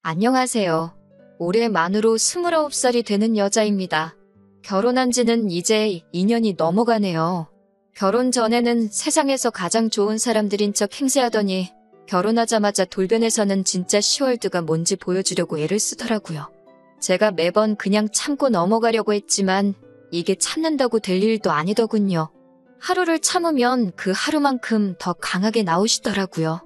안녕하세요. 올해 만으로 29살이 되는 여자입니다. 결혼한 지는 이제 2년이 넘어가네요. 결혼 전에는 세상에서 가장 좋은 사람들인 척 행세하더니 결혼하자마자 돌변해서는 진짜 시월드가 뭔지 보여주려고 애를 쓰더라고요. 제가 매번 그냥 참고 넘어가려고 했지만 이게 참는다고 될 일도 아니더군요. 하루를 참으면 그 하루만큼 더 강하게 나오시더라고요.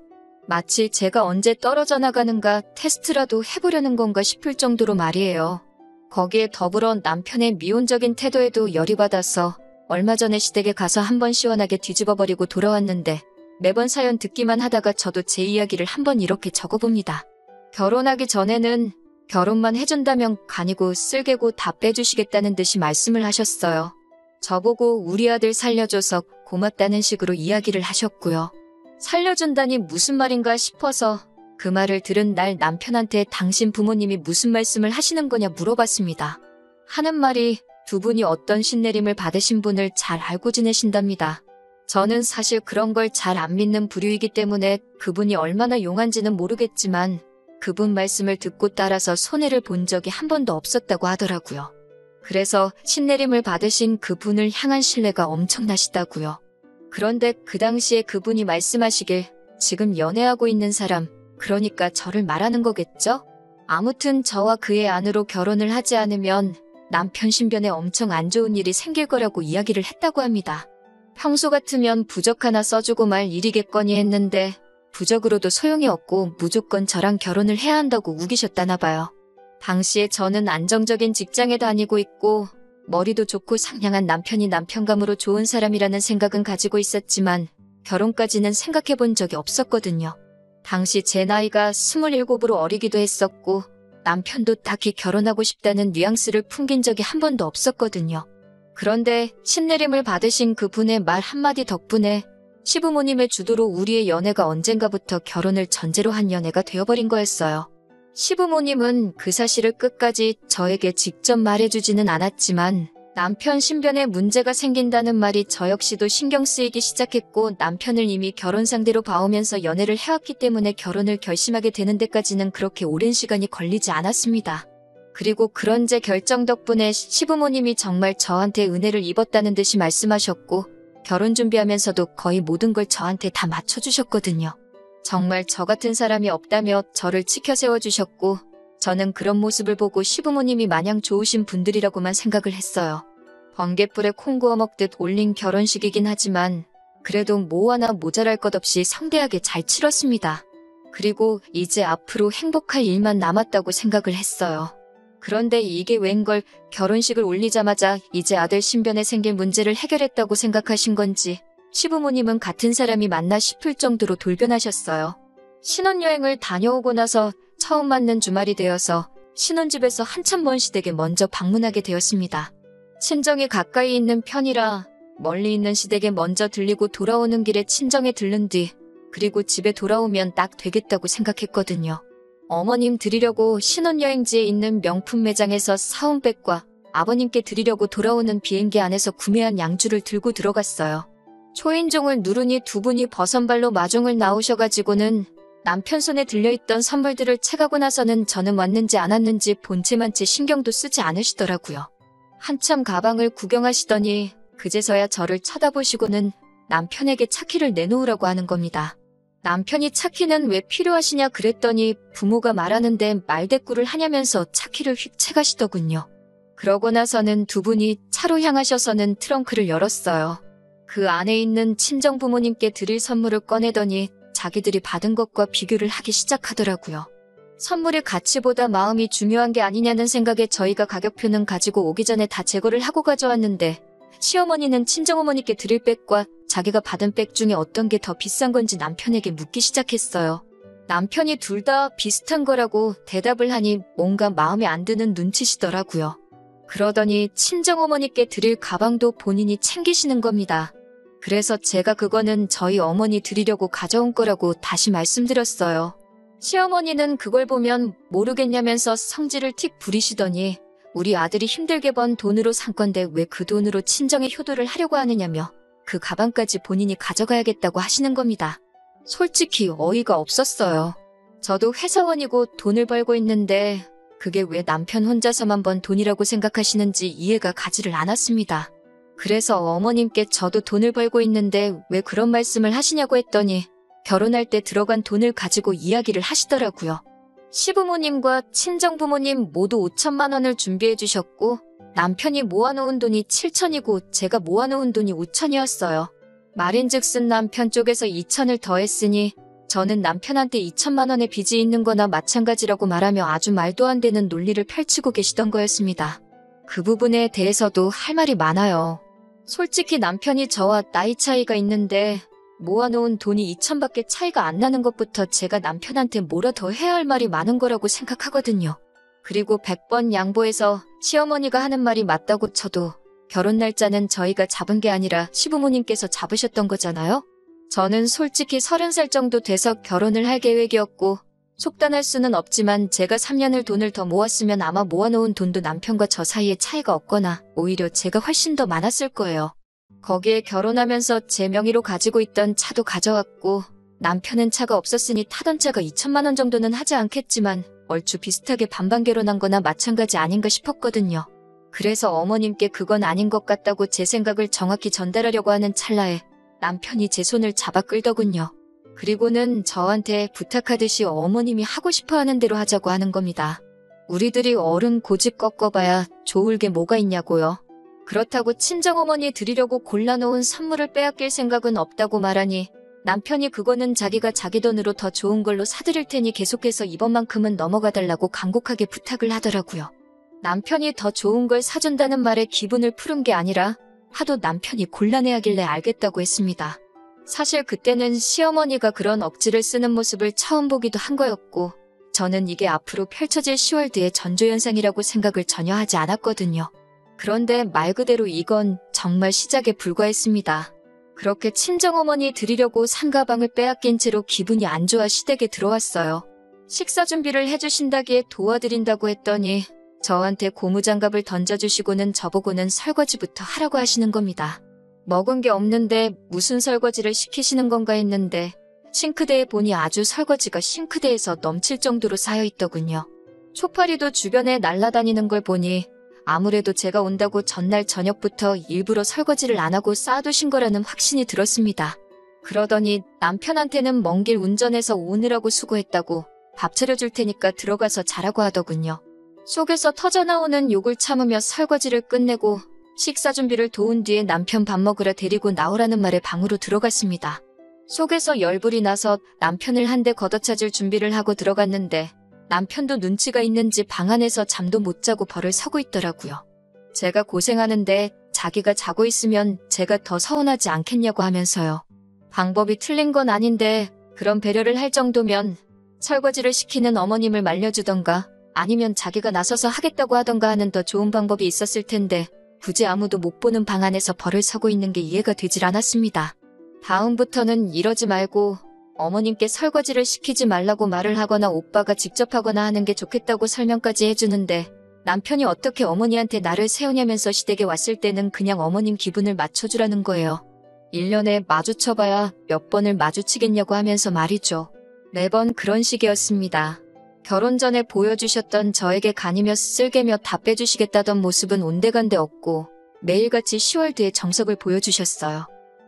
마치 제가 언제 떨어져 나가는가 테스트라도 해보려는 건가 싶을 정도로 말이에요. 거기에 더불어 남편의 미온적인 태도에도 열이 받아서 얼마 전에 시댁에 가서 한번 시원하게 뒤집어버리고 돌아왔는데 매번 사연 듣기만 하다가 저도 제 이야기를 한번 이렇게 적어봅니다. 결혼하기 전에는 결혼만 해준다면 간이고 쓸개고 다 빼주시겠다는 듯이 말씀을 하셨어요. 저보고 우리 아들 살려줘서 고맙다는 식으로 이야기를 하셨고요. 살려준다니 무슨 말인가 싶어서 그 말을 들은 날 남편한테 당신 부모님이 무슨 말씀을 하시는 거냐 물어봤습니다. 하는 말이 두 분이 어떤 신내림을 받으신 분을 잘 알고 지내신답니다. 저는 사실 그런 걸 잘 안 믿는 부류이기 때문에 그분이 얼마나 용한지는 모르겠지만 그분 말씀을 듣고 따라서 손해를 본 적이 한 번도 없었다고 하더라고요. 그래서 신내림을 받으신 그분을 향한 신뢰가 엄청나시다고요. 그런데 그 당시에 그분이 말씀하시길 지금 연애하고 있는 사람, 그러니까 저를 말하는 거겠죠? 아무튼 저와 그의 안으로 결혼을 하지 않으면 남편 신변에 엄청 안 좋은 일이 생길 거라고 이야기를 했다고 합니다. 평소 같으면 부적 하나 써주고 말 일이겠거니 했는데 부적으로도 소용이 없고 무조건 저랑 결혼을 해야 한다고 우기셨다나 봐요. 당시에 저는 안정적인 직장에 다니고 있고 머리도 좋고 상냥한 남편이 남편감으로 좋은 사람이라는 생각은 가지고 있었지만 결혼까지는 생각해 본 적이 없었거든요. 당시 제 나이가 27으로 어리기도 했었고 남편도 딱히 결혼하고 싶다는 뉘앙스를 풍긴 적이 한 번도 없었거든요. 그런데 신내림을 받으신 그분의 말 한마디 덕분에 시부모님의 주도로 우리의 연애가 언젠가부터 결혼을 전제로 한 연애가 되어버린 거였어요. 시부모님은 그 사실을 끝까지 저에게 직접 말해주지는 않았지만 남편 신변에 문제가 생긴다는 말이 저 역시도 신경 쓰이기 시작했고 남편을 이미 결혼 상대로 봐오면서 연애를 해왔기 때문에 결혼을 결심하게 되는 데까지는 그렇게 오랜 시간이 걸리지 않았습니다. 그리고 그런 제 결정 덕분에 시부모님이 정말 저한테 은혜를 입었다는 듯이 말씀하셨고 결혼 준비하면서도 거의 모든 걸 저한테 다 맞춰주셨거든요. 정말 저 같은 사람이 없다며 저를 치켜 세워주셨고 저는 그런 모습을 보고 시부모님이 마냥 좋으신 분들이라고만 생각을 했어요. 번갯불에 콩 구워 먹듯 올린 결혼식이긴 하지만 그래도 뭐 하나 모자랄 것 없이 성대하게 잘 치렀습니다. 그리고 이제 앞으로 행복할 일만 남았다고 생각을 했어요. 그런데 이게 웬걸 결혼식을 올리자마자 이제 아들 신변에 생긴 문제를 해결했다고 생각하신 건지 시부모님은 같은 사람이 맞나 싶을 정도로 돌변하셨어요. 신혼여행을 다녀오고 나서 처음 맞는 주말이 되어서 신혼집에서 한참 먼 시댁에 먼저 방문하게 되었습니다. 친정이 가까이 있는 편이라 멀리 있는 시댁에 먼저 들리고 돌아오는 길에 친정에 들른 뒤 그리고 집에 돌아오면 딱 되겠다고 생각했거든요. 어머님 드리려고 신혼여행지에 있는 명품 매장에서 사온 백과 아버님께 드리려고 돌아오는 비행기 안에서 구매한 양주를 들고 들어갔어요. 초인종을 누르니 두 분이 버선발로 마중을 나오셔가지고는 남편 손에 들려있던 선물들을 채가고 나서는 저는 왔는지 안 왔는지 본체만치 신경도 쓰지 않으시더라고요. 한참 가방을 구경하시더니 그제서야 저를 쳐다보시고는 남편에게 차키를 내놓으라고 하는 겁니다. 남편이 차키는 왜 필요하시냐 그랬더니 부모가 말하는데 말대꾸를 하냐면서 차키를 휙 채가시더군요. 그러고 나서는 두 분이 차로 향하셔서는 트렁크를 열었어요. 그 안에 있는 친정 부모님께 드릴 선물을 꺼내더니 자기들이 받은 것과 비교를 하기 시작하더라고요. 선물의 가치보다 마음이 중요한 게 아니냐는 생각에 저희가 가격표는 가지고 오기 전에 다 제거를 하고 가져왔는데 시어머니는 친정어머니께 드릴 백과 자기가 받은 백 중에 어떤 게 더 비싼 건지 남편에게 묻기 시작했어요. 남편이 둘 다 비슷한 거라고 대답을 하니 뭔가 마음에 안 드는 눈치시더라고요. 그러더니 친정어머니께 드릴 가방도 본인이 챙기시는 겁니다. 그래서 제가 그거는 저희 어머니 드리려고 가져온 거라고 다시 말씀드렸어요. 시어머니는 그걸 보면 모르겠냐면서 성질을 틱 부리시더니 우리 아들이 힘들게 번 돈으로 산 건데 왜 그 돈으로 친정에 효도를 하려고 하느냐며 그 가방까지 본인이 가져가야겠다고 하시는 겁니다. 솔직히 어이가 없었어요. 저도 회사원이고 돈을 벌고 있는데 그게 왜 남편 혼자서만 번 돈이라고 생각하시는지 이해가 가지를 않았습니다. 그래서 어머님께 저도 돈을 벌고 있는데 왜 그런 말씀을 하시냐고 했더니 결혼할 때 들어간 돈을 가지고 이야기를 하시더라고요. 시부모님과 친정부모님 모두 5천만 원을 준비해 주셨고 남편이 모아놓은 돈이 7천이고 제가 모아놓은 돈이 5천이었어요. 말인즉슨 남편 쪽에서 2천을 더했으니 저는 남편한테 2천만 원의 빚이 있는 거나 마찬가지라고 말하며 아주 말도 안 되는 논리를 펼치고 계시던 거였습니다. 그 부분에 대해서도 할 말이 많아요. 솔직히 남편이 저와 나이 차이가 있는데 모아놓은 돈이 2천밖에 차이가 안 나는 것부터 제가 남편한테 뭐라 더 해야 할 말이 많은 거라고 생각하거든요. 그리고 100번 양보해서 시어머니가 하는 말이 맞다고 쳐도 결혼 날짜는 저희가 잡은 게 아니라 시부모님께서 잡으셨던 거잖아요? 저는 솔직히 30살 정도 돼서 결혼을 할 계획이었고 속단할 수는 없지만 제가 3년을 돈을 더 모았으면 아마 모아놓은 돈도 남편과 저 사이에 차이가 없거나 오히려 제가 훨씬 더 많았을 거예요. 거기에 결혼하면서 제 명의로 가지고 있던 차도 가져왔고 남편은 차가 없었으니 타던 차가 2천만 원 정도는 하지 않겠지만 얼추 비슷하게 반반 결혼한 거나 마찬가지 아닌가 싶었거든요. 그래서 어머님께 그건 아닌 것 같다고 제 생각을 정확히 전달하려고 하는 찰나에 남편이 제 손을 잡아 끌더군요. 그리고는 저한테 부탁하듯이 어머님이 하고 싶어 하는 대로 하자고 하는 겁니다. 우리들이 어른 고집 꺾어봐야 좋을 게 뭐가 있냐고요. 그렇다고 친정어머니 드리려고 골라놓은 선물을 빼앗길 생각은 없다고 말하니 남편이 그거는 자기가 자기 돈으로 더 좋은 걸로 사드릴 테니 계속해서 이번만큼은 넘어가달라고 간곡하게 부탁을 하더라고요. 남편이 더 좋은 걸 사준다는 말에 기분을 푸른 게 아니라 하도 남편이 곤란해하길래 알겠다고 했습니다. 사실 그때는 시어머니가 그런 억지를 쓰는 모습을 처음 보기도 한 거였고 저는 이게 앞으로 펼쳐질 10월드의 전조현상이라고 생각을 전혀 하지 않았거든요. 그런데 말 그대로 이건 정말 시작에 불과했습니다. 그렇게 친정어머니 드리려고 산 가방을 빼앗긴 채로 기분이 안 좋아 시댁에 들어왔어요. 식사 준비를 해주신다기에 도와드린다고 했더니 저한테 고무장갑을 던져주시고는 저보고는 설거지부터 하라고 하시는 겁니다. 먹은 게 없는데 무슨 설거지를 시키시는 건가 했는데 싱크대에 보니 아주 설거지가 싱크대에서 넘칠 정도로 쌓여있더군요. 초파리도 주변에 날아다니는 걸 보니 아무래도 제가 온다고 전날 저녁부터 일부러 설거지를 안 하고 쌓아두신 거라는 확신이 들었습니다. 그러더니 남편한테는 먼 길 운전해서 오느라고 수고했다고 밥 차려줄 테니까 들어가서 자라고 하더군요. 속에서 터져나오는 욕을 참으며 설거지를 끝내고 식사 준비를 도운 뒤에 남편 밥 먹으러 데리고 나오라는 말에 방으로 들어갔습니다. 속에서 열불이 나서 남편을 한 대 걷어차줄 준비를 하고 들어갔는데 남편도 눈치가 있는지 방 안에서 잠도 못 자고 벌을 서고 있더라고요. 제가 고생하는데 자기가 자고 있으면 제가 더 서운하지 않겠냐고 하면서요. 방법이 틀린 건 아닌데 그런 배려를 할 정도면 설거지를 시키는 어머님을 말려주던가 아니면 자기가 나서서 하겠다고 하던가 하는 더 좋은 방법이 있었을 텐데 굳이 아무도 못 보는 방 안에서 벌을 서고 있는 게 이해가 되질 않았습니다. 다음부터는 이러지 말고 어머님께 설거지를 시키지 말라고 말을 하거나 오빠가 직접 하거나 하는 게 좋겠다고 설명까지 해주는데 남편이 어떻게 어머니한테 나를 세우냐면서 시댁에 왔을 때는 그냥 어머님 기분을 맞춰주라는 거예요. 1년에 마주쳐봐야 몇 번을 마주치겠냐고 하면서 말이죠. 매번 그런 식이었습니다. 결혼 전에 보여주셨던 저에게 간이며 쓸개며 다 빼주시겠다던 모습은 온데간데 없고 매일같이 10월드의 정석을 보여주셨어요.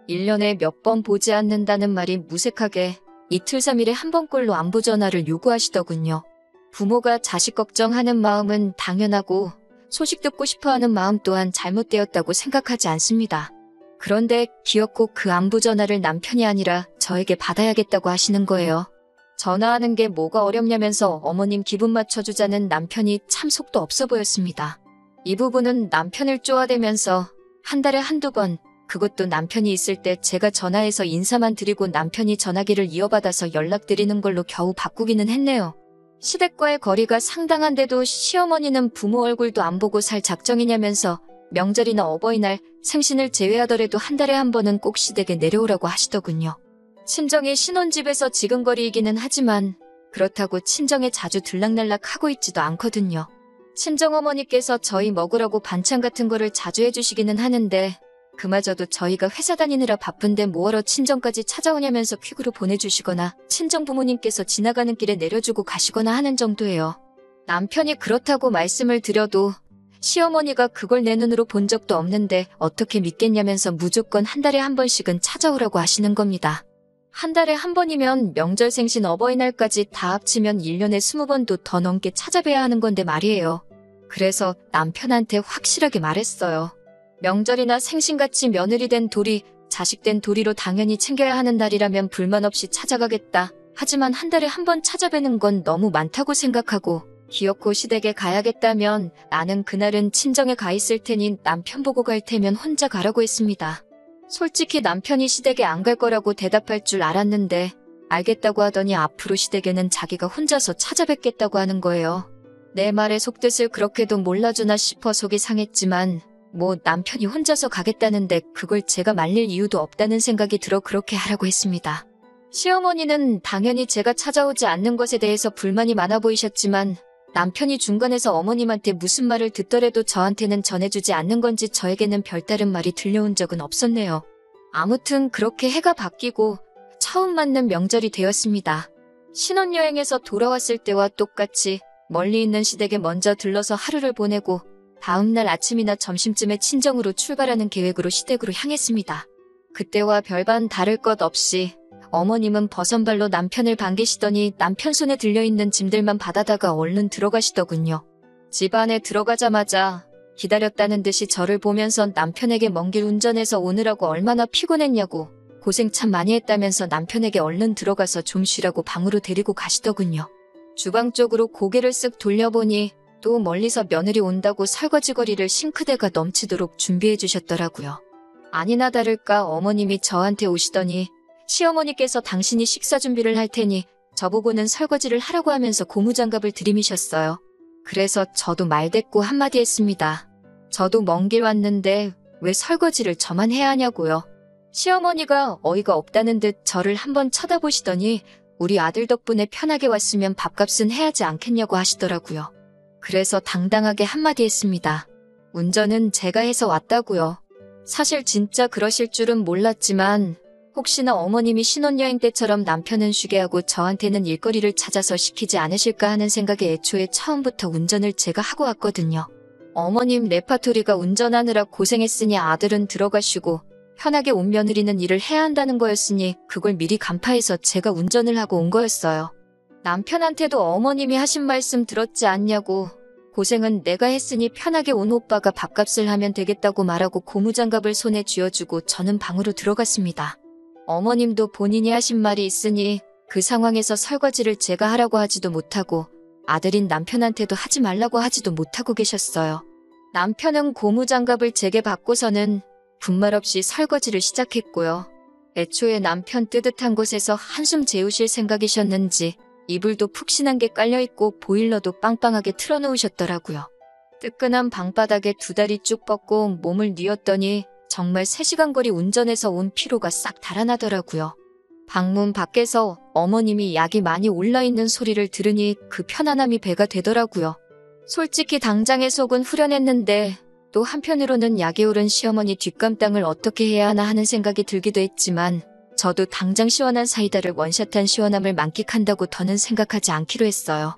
1년에 몇 번 보지 않는다는 말이 무색하게 이틀 3일에 한 번꼴로 안부 전화를 요구하시더군요. 부모가 자식 걱정하는 마음은 당연하고 소식 듣고 싶어하는 마음 또한 잘못되었다고 생각하지 않습니다. 그런데 기어코 그 안부 전화를 남편이 아니라 저에게 받아야겠다고 하시는 거예요. 전화하는 게 뭐가 어렵냐면서 어머님 기분 맞춰주자는 남편이 참 속도 없어 보였습니다. 이 부분은 남편을 쪼아대면서 한 달에 한두 번, 그것도 남편이 있을 때 제가 전화해서 인사만 드리고 남편이 전화기를 이어받아서 연락드리는 걸로 겨우 바꾸기는 했네요. 시댁과의 거리가 상당한데도 시어머니는 부모 얼굴도 안 보고 살 작정이냐면서 명절이나 어버이날, 생신을 제외하더라도 한 달에 한 번은 꼭 시댁에 내려오라고 하시더군요. 친정이 신혼집에서 지근거리이기는 하지만 그렇다고 친정에 자주 들락날락 하고 있지도 않거든요. 친정어머니께서 저희 먹으라고 반찬 같은 거를 자주 해주시기는 하는데 그마저도 저희가 회사 다니느라 바쁜데 뭐하러 친정까지 찾아오냐면서 퀵으로 보내주시거나 친정 부모님께서 지나가는 길에 내려주고 가시거나 하는 정도예요. 남편이 그렇다고 말씀을 드려도 시어머니가 그걸 내 눈으로 본 적도 없는데 어떻게 믿겠냐면서 무조건 한 달에 한 번씩은 찾아오라고 하시는 겁니다. 한 달에 한 번이면 명절 생신 어버이날까지 다 합치면 1년에 20번도 더 넘게 찾아뵈야 하는 건데 말이에요. 그래서 남편한테 확실하게 말했어요. 명절이나 생신같이 며느리 된 도리, 자식 된 도리로 당연히 챙겨야 하는 날이라면 불만 없이 찾아가겠다. 하지만 한 달에 한 번 찾아뵈는 건 너무 많다고 생각하고 기어코 시댁에 가야겠다면 나는 그날은 친정에 가 있을 테니 남편 보고 갈 테면 혼자 가라고 했습니다. 솔직히 남편이 시댁에 안 갈 거라고 대답할 줄 알았는데 알겠다고 하더니 앞으로 시댁에는 자기가 혼자서 찾아뵙겠다고 하는 거예요. 내 말의 속뜻을 그렇게도 몰라주나 싶어 속이 상했지만 뭐 남편이 혼자서 가겠다는데 그걸 제가 말릴 이유도 없다는 생각이 들어 그렇게 하라고 했습니다. 시어머니는 당연히 제가 찾아오지 않는 것에 대해서 불만이 많아 보이셨지만 남편이 중간에서 어머님한테 무슨 말을 듣더라도 저한테는 전해주지 않는 건지 저에게는 별다른 말이 들려온 적은 없었네요. 아무튼 그렇게 해가 바뀌고 처음 맞는 명절이 되었습니다. 신혼여행에서 돌아왔을 때와 똑같이 멀리 있는 시댁에 먼저 들러서 하루를 보내고 다음날 아침이나 점심쯤에 친정으로 출발하는 계획으로 시댁으로 향했습니다. 그때와 별반 다를 것 없이 어머님은 버선발로 남편을 반기시더니 남편 손에 들려있는 짐들만 받아다가 얼른 들어가시더군요. 집 안에 들어가자마자 기다렸다는 듯이 저를 보면서 남편에게 먼 길 운전해서 오느라고 얼마나 피곤했냐고 고생 참 많이 했다면서 남편에게 얼른 들어가서 좀 쉬라고 방으로 데리고 가시더군요. 주방 쪽으로 고개를 쓱 돌려보니 또 멀리서 며느리 온다고 설거지거리를 싱크대가 넘치도록 준비해 주셨더라고요. 아니나 다를까 어머님이 저한테 오시더니 시어머니께서 당신이 식사 준비를 할 테니 저보고는 설거지를 하라고 하면서 고무장갑을 들이미셨어요. 그래서 저도 말대꾸 한마디 했습니다. 저도 먼 길 왔는데 왜 설거지를 저만 해야 하냐고요. 시어머니가 어이가 없다는 듯 저를 한번 쳐다보시더니 우리 아들 덕분에 편하게 왔으면 밥값은 해야지 않겠냐고 하시더라고요. 그래서 당당하게 한마디 했습니다. 운전은 제가 해서 왔다고요. 사실 진짜 그러실 줄은 몰랐지만 혹시나 어머님이 신혼여행 때처럼 남편은 쉬게 하고 저한테는 일거리를 찾아서 시키지 않으실까 하는 생각에 애초에 처음부터 운전을 제가 하고 왔거든요. 어머님 레파토리가 운전하느라 고생했으니 아들은 들어가시고 편하게 온 며느리는 일을 해야 한다는 거였으니 그걸 미리 간파해서 제가 운전을 하고 온 거였어요. 남편한테도 어머님이 하신 말씀 들었지 않냐고 고생은 내가 했으니 편하게 온 오빠가 밥값을 하면 되겠다고 말하고 고무장갑을 손에 쥐어주고 저는 방으로 들어갔습니다. 어머님도 본인이 하신 말이 있으니 그 상황에서 설거지를 제가 하라고 하지도 못하고 아들인 남편한테도 하지 말라고 하지도 못하고 계셨어요. 남편은 고무장갑을 제게 받고서는 분말 없이 설거지를 시작했고요. 애초에 남편 뜨뜻한 곳에서 한숨 재우실 생각이셨는지 이불도 푹신한 게 깔려있고 보일러도 빵빵하게 틀어놓으셨더라고요. 뜨끈한 방바닥에 두 다리 쭉 뻗고 몸을 뉘었더니 정말 3시간 거리 운전해서 온 피로가 싹 달아나더라고요. 방문 밖에서 어머님이 약이 많이 올라있는 소리를 들으니 그 편안함이 배가 되더라고요. 솔직히 당장의 속은 후련했는데 또 한편으로는 약이 오른 시어머니 뒷감당을 어떻게 해야 하나 하는 생각이 들기도 했지만 저도 당장 시원한 사이다를 원샷한 시원함을 만끽한다고 더는 생각하지 않기로 했어요.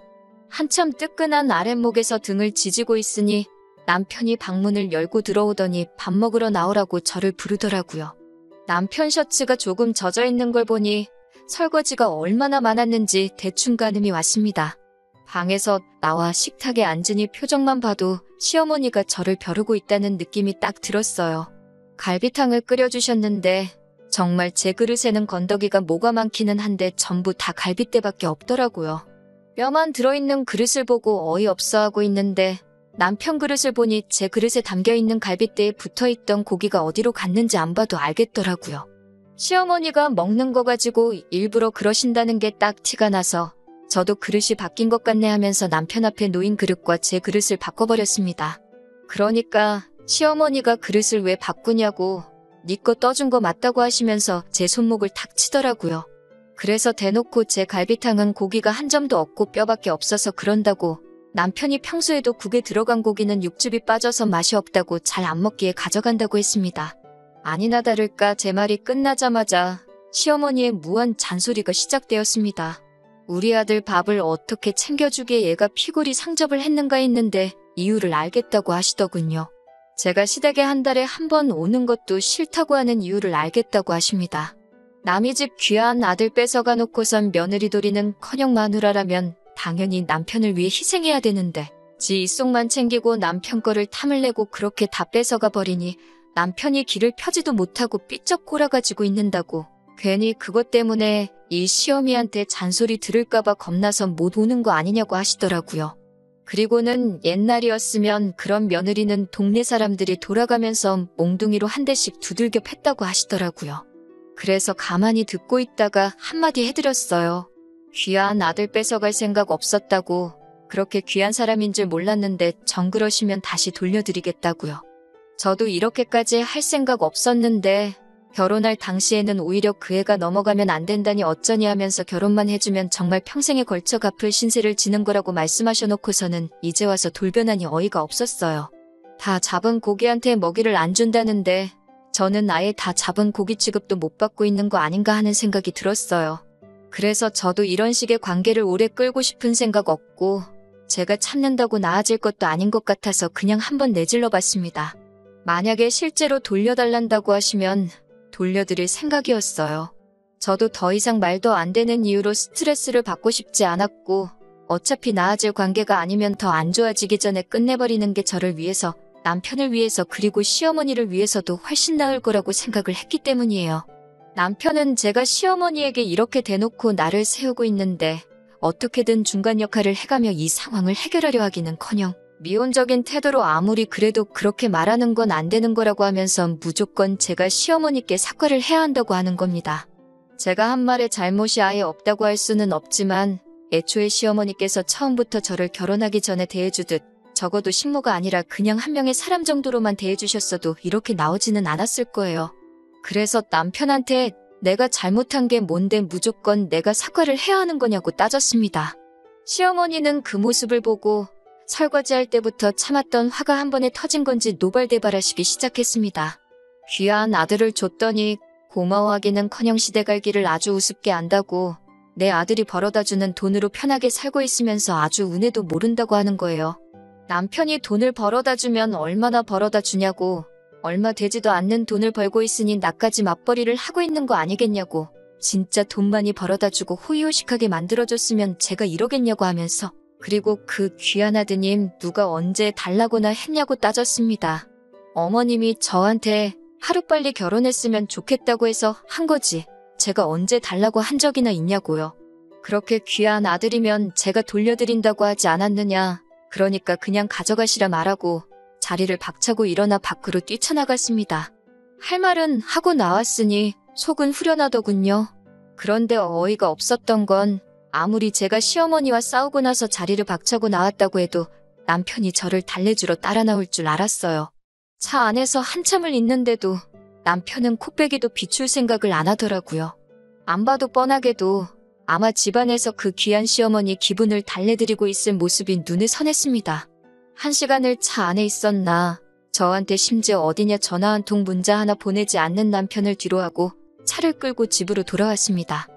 한참 뜨끈한 아랫목에서 등을 지지고 있으니 남편이 방문을 열고 들어오더니 밥 먹으러 나오라고 저를 부르더라고요. 남편 셔츠가 조금 젖어있는 걸 보니 설거지가 얼마나 많았는지 대충 가늠이 왔습니다. 방에서 나와 식탁에 앉으니 표정만 봐도 시어머니가 저를 벼르고 있다는 느낌이 딱 들었어요. 갈비탕을 끓여주셨는데 정말 제 그릇에는 건더기가 뭐가 많기는 한데 전부 다 갈빗대밖에 없더라고요. 뼈만 들어있는 그릇을 보고 어이없어하고 있는데 남편 그릇을 보니 제 그릇에 담겨있는 갈빗대에 붙어있던 고기가 어디로 갔는지 안 봐도 알겠더라고요. 시어머니가 먹는 거 가지고 일부러 그러신다는 게 딱 티가 나서 저도 그릇이 바뀐 것 같네 하면서 남편 앞에 놓인 그릇과 제 그릇을 바꿔버렸습니다. 그러니까 시어머니가 그릇을 왜 바꾸냐고 네 거 떠준 거 맞다고 하시면서 제 손목을 탁 치더라고요. 그래서 대놓고 제 갈비탕은 고기가 한 점도 없고 뼈밖에 없어서 그런다고 남편이 평소에도 국에 들어간 고기는 육즙이 빠져서 맛이 없다고 잘 안 먹기에 가져간다고 했습니다. 아니나 다를까 제 말이 끝나자마자 시어머니의 무한 잔소리가 시작되었습니다. 우리 아들 밥을 어떻게 챙겨주기에 얘가 피골이 상접을 했는가 했는데 이유를 알겠다고 하시더군요. 제가 시댁에 한 달에 한 번 오는 것도 싫다고 하는 이유를 알겠다고 하십니다. 남의 집 귀한 아들 뺏어가 놓고선 며느리 도리는커녕 마누라라면 당연히 남편을 위해 희생해야 되는데 지 입속만 챙기고 남편 거를 탐을 내고 그렇게 다 뺏어가 버리니 남편이 길을 펴지도 못하고 삐쩍 꼬라가지고 있는다고 괜히 그것 때문에 이 시어미한테 잔소리 들을까봐 겁나서 못 오는 거 아니냐고 하시더라고요. 그리고는 옛날이었으면 그런 며느리는 동네 사람들이 돌아가면서 몽둥이로 한 대씩 두들겨 팼다고 하시더라고요. 그래서 가만히 듣고 있다가 한마디 해드렸어요. 귀한 아들 뺏어갈 생각 없었다고, 그렇게 귀한 사람인 줄 몰랐는데 정 그러시면 다시 돌려드리겠다고요. 저도 이렇게까지 할 생각 없었는데 결혼할 당시에는 오히려 그 애가 넘어가면 안 된다니 어쩌니 하면서 결혼만 해주면 정말 평생에 걸쳐 갚을 신세를 지는 거라고 말씀하셔놓고서는 이제 와서 돌변하니 어이가 없었어요. 다 잡은 고기한테 먹이를 안 준다는데 저는 아예 다 잡은 고기 취급도 못 받고 있는 거 아닌가 하는 생각이 들었어요. 그래서 저도 이런 식의 관계를 오래 끌고 싶은 생각 없고 제가 참는다고 나아질 것도 아닌 것 같아서 그냥 한번 내질러 봤습니다. 만약에 실제로 돌려달란다고 하시면 돌려드릴 생각이었어요. 저도 더 이상 말도 안 되는 이유로 스트레스를 받고 싶지 않았고 어차피 나아질 관계가 아니면 더 안 좋아지기 전에 끝내버리는 게 저를 위해서, 남편을 위해서, 그리고 시어머니를 위해서도 훨씬 나을 거라고 생각을 했기 때문이에요. 남편은 제가 시어머니에게 이렇게 대놓고 나를 세우고 있는데 어떻게든 중간 역할을 해가며 이 상황을 해결하려 하기는커녕 미온적인 태도로 아무리 그래도 그렇게 말하는 건 안 되는 거라고 하면서 무조건 제가 시어머니께 사과를 해야 한다고 하는 겁니다. 제가 한 말에 잘못이 아예 없다고 할 수는 없지만 애초에 시어머니께서 처음부터 저를 결혼하기 전에 대해주듯 적어도 식모가 아니라 그냥 한 명의 사람 정도로만 대해주셨어도 이렇게 나오지는 않았을 거예요. 그래서 남편한테 내가 잘못한 게 뭔데 무조건 내가 사과를 해야 하는 거냐고 따졌습니다. 시어머니는 그 모습을 보고 설거지할 때부터 참았던 화가 한 번에 터진 건지 노발대발하시기 시작했습니다. 귀한 아들을 줬더니 고마워하기는커녕 시대갈기를 아주 우습게 안다고, 내 아들이 벌어다주는 돈으로 편하게 살고 있으면서 아주 은혜도 모른다고 하는 거예요. 남편이 돈을 벌어다주면 얼마나 벌어다주냐고, 얼마 되지도 않는 돈을 벌고 있으니 나까지 맞벌이를 하고 있는 거 아니겠냐고, 진짜 돈 많이 벌어다주고 호의호식하게 만들어줬으면 제가 이러겠냐고 하면서, 그리고 그 귀한 아드님 누가 언제 달라고나 했냐고 따졌습니다. 어머님이 저한테 하루빨리 결혼했으면 좋겠다고 해서 한 거지 제가 언제 달라고 한 적이나 있냐고요. 그렇게 귀한 아들이면 제가 돌려드린다고 하지 않았느냐. 그러니까 그냥 가져가시라 말하고 자리를 박차고 일어나 밖으로 뛰쳐나갔습니다. 할 말은 하고 나왔으니 속은 후련하더군요. 그런데 어이가 없었던 건 아무리 제가 시어머니와 싸우고 나서 자리를 박차고 나왔다고 해도 남편이 저를 달래주러 따라 나올 줄 알았어요. 차 안에서 한참을 있는데도 남편은 코빼기도 비출 생각을 안 하더라고요. 안 봐도 뻔하게도 아마 집안에서 그 귀한 시어머니 기분을 달래드리고 있을 모습이 눈에 선했습니다. 1시간을 차 안에 있었나, 저한테 심지어 어디냐 전화 한 통 문자 하나 보내지 않는 남편을 뒤로하고 차를 끌고 집으로 돌아왔습니다.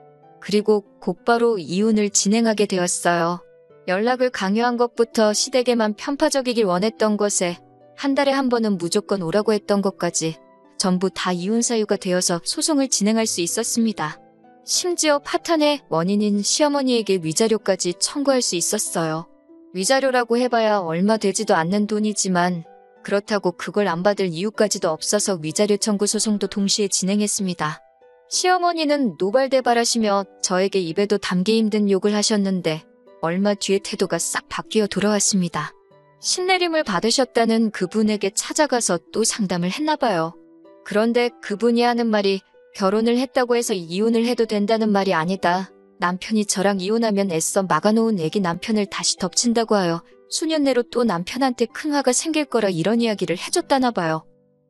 그리고 곧바로 이혼을 진행하게 되었어요. 연락을 강요한 것부터 시댁에만 편파적이길 원했던 것에 한 달에 한 번은 무조건 오라고 했던 것까지 전부 다 이혼 사유가 되어서 소송을 진행할 수 있었습니다. 심지어 파탄의 원인인 시어머니에게 위자료까지 청구할 수 있었어요. 위자료라고 해봐야 얼마 되지도 않는 돈이지만 그렇다고 그걸 안 받을 이유까지도 없어서 위자료 청구 소송도 동시에 진행했습니다. 시어머니는 노발대발하시며 저에게 입에도 담기 힘든 욕을 하셨는데 얼마 뒤에 태도가 싹 바뀌어 돌아왔습니다. 신내림을 받으셨다는 그분에게 찾아가서 또 상담을 했나봐요. 그런데 그분이 하는 말이 결혼을 했다고 해서 이혼을 해도 된다는 말이 아니다. 남편이 저랑 이혼하면 애써 막아놓은 애기 남편을 다시 덮친다고 하여 수년 내로 또 남편한테 큰 화가 생길 거라 이런 이야기를 해줬다나 봐요.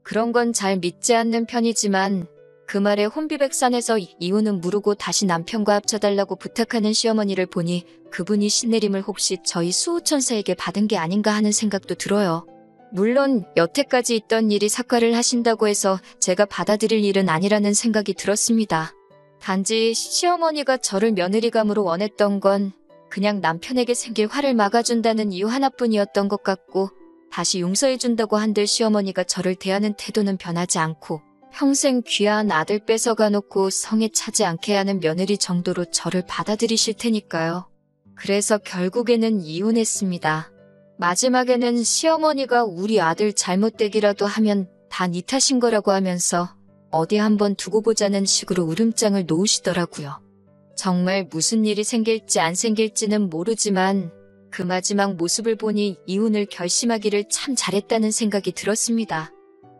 그런 건 잘 믿지 않는 편이지만 그 말에 혼비백산해서 이혼은 무르고 다시 남편과 합쳐달라고 부탁하는 시어머니를 보니 그분이 신내림을 혹시 저희 수호천사에게 받은 게 아닌가 하는 생각도 들어요. 물론 여태까지 있던 일이 사과를 하신다고 해서 제가 받아들일 일은 아니라는 생각이 들었습니다. 단지 시어머니가 저를 며느리감으로 원했던 건 그냥 남편에게 생길 화를 막아준다는 이유 하나뿐이었던 것 같고, 다시 용서해준다고 한들 시어머니가 저를 대하는 태도는 변하지 않고 평생 귀한 아들 뺏어가 놓고 성에 차지 않게 하는 며느리 정도로 저를 받아들이실 테니까요. 그래서 결국에는 이혼했습니다. 마지막에는 시어머니가 우리 아들 잘못되기라도 하면 다 네 탓인 거라고 하면서 어디 한번 두고 보자는 식으로 울음장을 놓으시더라고요. 정말 무슨 일이 생길지 안 생길지는 모르지만 그 마지막 모습을 보니 이혼을 결심하기를 참 잘했다는 생각이 들었습니다.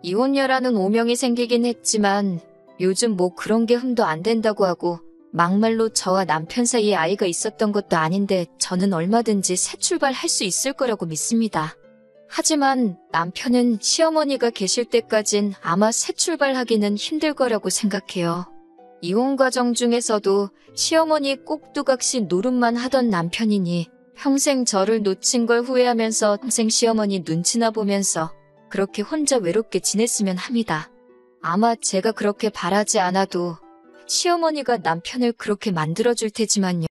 이혼녀라는 오명이 생기긴 했지만 요즘 뭐 그런 게 흠도 안 된다고 하고, 막말로 저와 남편 사이에 아이가 있었던 것도 아닌데 저는 얼마든지 새 출발할 수 있을 거라고 믿습니다. 하지만 남편은 시어머니가 계실 때까진 아마 새 출발하기는 힘들 거라고 생각해요. 이혼 과정 중에서도 시어머니 꼭두각시 노릇만 하던 남편이니 평생 저를 놓친 걸 후회하면서 평생 시어머니 눈치나 보면서 그렇게 혼자 외롭게 지냈으면 합니다. 아마 제가 그렇게 바라지 않아도 시어머니가 남편을 그렇게 만들어줄 테지만요.